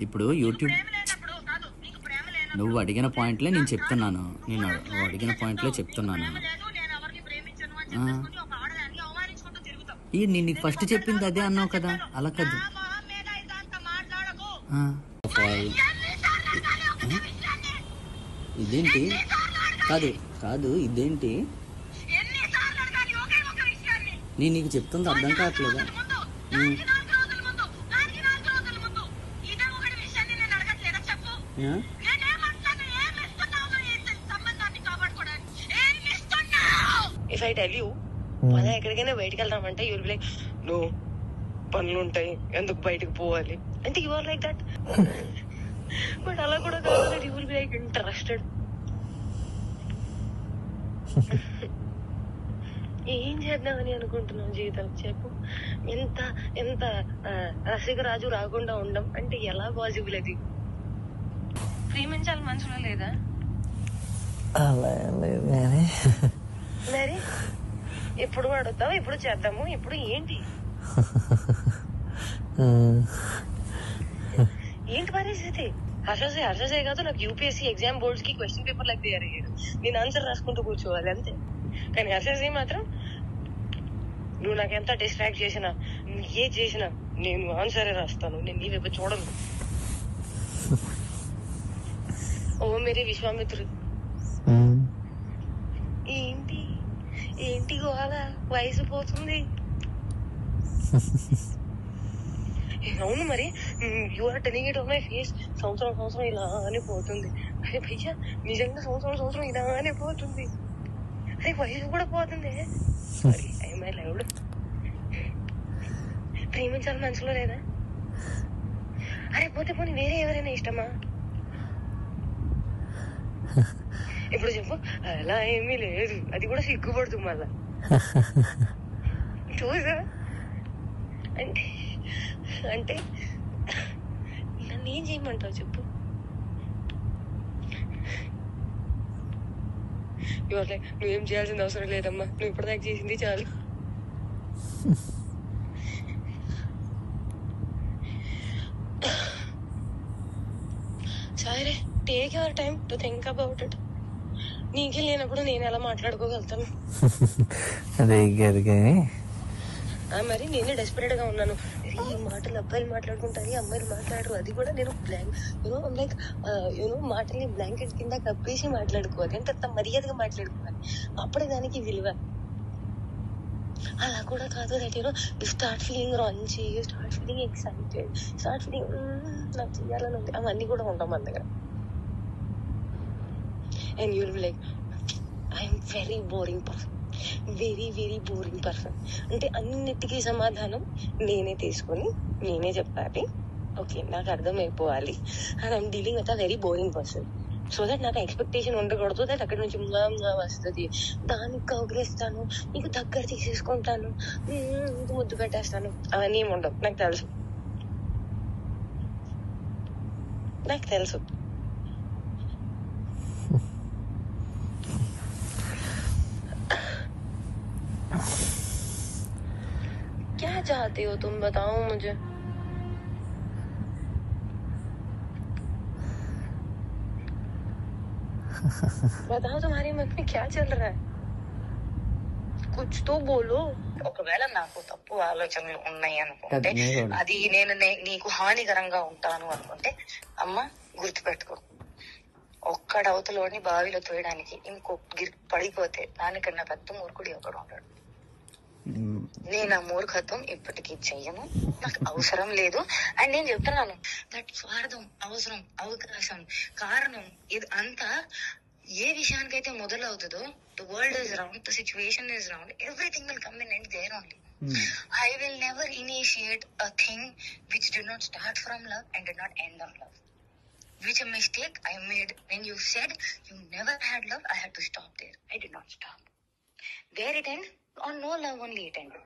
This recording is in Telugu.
ఇప్పుడు యూట్యూబ్ నువ్వు అడిగిన పాయింట్లే నేను చెప్తున్నాను. నువ్వు అడిగిన పాయింట్లే చెప్తున్నాను. నేను నీకు ఫస్ట్ చెప్పింది అదే అన్నావు కదా, అలా కాదు. ఇదేంటి? కాదు కాదు ఇదేంటి? నేను నీకు చెప్తుంది అర్థం కావట్లేదా? ఇఫ్ ఐ టెల్ యూ మనం ఎక్కడికైనా బయటకు వెళ్దామంటే you will be like no, పనులు ఉంటాయి, ఎందుకు బయటకు పోవాలి అంటే you are like that. But అలా కూడా కాదు, you will be like interested. ఏం చేద్దామని అనుకుంటున్నాం జీవితం చెప్పు. ఎంత ఎంత రసికరాజు రాకుండా ఉండం అంటే ఎలా పాసిబుల్? అది ప్రేమించాలి మనసులో లేదా? మరి ఎప్పుడు అడుగుతావు, ఎప్పుడు చేద్దాము, ఇప్పుడు ఏంటి ఏంటి పరిస్థితి? హర్షసే కాదు, నాకు యూపీఎస్సీ ఎగ్జామ్ బోర్డ్స్ కి క్వశ్చన్ పేపర్ లాగా తయారయ్యాడు. నేను ఆన్సర్ రాసుకుంటూ కూర్చోవాలి అంతే. కానీ హర్షసే మాత్రం నువ్వు నాకు ఎంత డిస్ట్రాక్ట్ చేసినా, నువ్వు ఏ చేసినా నేను ఆన్సరే రాస్తాను, నేను నీ వైపు చూడను. ఓ మేరీ విశ్వామిత్రుడు. ఏంటి ఏంటి గోళ? వయసు పోతుంది. అవును మరి, you are telling it on my face. సంవత్సరం ఇలానే పోతుంది. అరే భయ్యా, నిజంగా సంవత్సరం ఇలానే పోతుంది. అరే వయసు కూడా పోతుంది. Sorry, I loved. ప్రేమించాలి మనసులో లేదా? అరే పోతే పోనీ వేరే ఎవరైనా ఇష్టమా? ఇప్పుడు చెప్పు. అలా ఏమీ లేదు, అది కూడా సిగ్గుపడుతుంది మళ్ళా. చూసా అంటే అంటే నన్ను ఏం చేయమంటావు చెప్పు? నువ్వేం చేయాల్సిన అవసరం లేదమ్మా, నువ్వు ఇప్పటిదాకా చేసింది చాలు. సరే, take your time to think about it. నీకే లేనప్పుడు నేను ఎలా మాట్లాడుకోగలుగుతాను? మరి నేనే డెస్పరేట్ గా ఉన్నాను. ఈ మాటలు అబ్బాయిలు మాట్లాడుకుంటారు, అమ్మాయిలు మాట్లాడరు. అది కూడా నేను లైక్ మాటల్ని బ్లాంకెట్ కింద కప్పేసి మాట్లాడుకోవాలి. అంటే మర్యాదగా మాట్లాడుకోవాలి, అప్పుడే దానికి విలువ. అలా కూడా కాదు. That you start feeling Ranchi, you start feeling excited, start feeling నాకు చెయ్యాలని ఉంది. అవన్నీ కూడా ఉంటాం మన దగ్గర. And you'll be like, I'm very boring person, very very boring person. అంటే అన్నిటికీ సమాధానం నేనే తీసుకొని నేనే చెప్పాలి. ఓకే, నాకు అర్థమైపోవాలి. And I'm dealing with a very boring person. So that నాకు ఎక్స్పెక్టేషన్ ఉండకూడదు దట్ అక్కడి నుంచి వస్తుంది, దానికి కౌగిలిస్తాను, నీకు దగ్గర తీసేసుకుంటాను, ముద్దు పెట్టేస్తాను, అవన్నీ ఏమి ఉండవు. నాకు తెలుసు. क्या चाहते हो तुम, बताओ मुझे. बताओ तुम्हारे मन में क्या चल रहा है, कुछ तो बोलो. ఒకవేళ నాకు తప్పు ఆలోచనలు ఉన్నాయి అనుకుంటే, అది నేను నీకు హానికరంగా ఉంటాను అనుకుంటే, అమ్మ గుర్తుపెట్టుకో, ఒక్కడవతలోని బావిలో తోయడానికి ఇంకో పడిపోతే దానికన్నా పెద్ద మూర్ఖుడు ఒకడు ఉంటాడు. నేను ఆ మూర్ఖత్వం ఇప్పటికీ చెయ్యను, నాకు అవసరం లేదు. అండ్ నేను చెప్తున్నాను దట్ స్వార్థం, అవసరం, అవకాశం, కారణం ఇది అంతా ఏ విషయానికైతే మొదలవుతుందో, the world is round, the situation is round, everything will come in and there only. I will never initiate a thing which did not start from love and did not end on love. Which a mistake I made when you said you never had love, I had to stop there. I did not stop. There it ended. On no love only it ended.